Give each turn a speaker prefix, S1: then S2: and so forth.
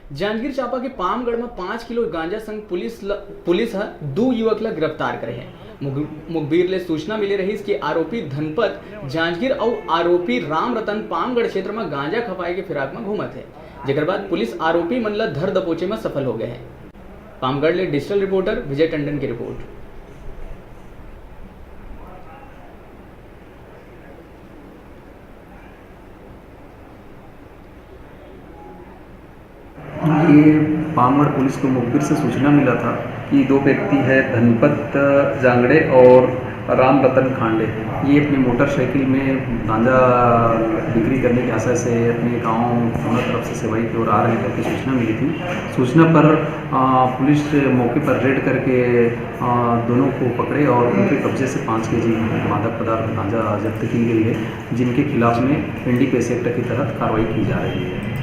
S1: जांजगीर चांपा के पामगढ़ में 5 किलो गांजा संग पुलिस है 2 युवक ला गिरफ्तार करे हैं। मुखबिर ले सूचना मिली रही कि आरोपी धनपत जांजगीर और आरोपी राम रतन पामगढ़ क्षेत्र में गांजा खपाए के फिराक में घूमत है, जेकर बाद पुलिस आरोपी मन ला धर दबोचे में सफल हो गए हैं। पामगढ़ ले डिजिटल रिपोर्टर विजय टंडन की रिपोर्ट।
S2: ये पामगढ़ पुलिस को मुखबिर से सूचना मिला था कि 2 व्यक्ति है धनपत जांगड़े और राम रतन खांडे, ये अपनी मोटरसाइकिल में गांजा बिक्री करने के आशय से अपने गांव सोना तरफ से सेवाई की ओर आ रहे करके सूचना मिली थी। सूचना पर पुलिस मौके पर रेड करके दोनों को पकड़े और उनके कब्जे से 5 केजी मादक पदार्थ गांजा जब्त की गई है, जिनके खिलाफ में एनडीपीएस एक्ट के तहत कार्रवाई की जा रही है।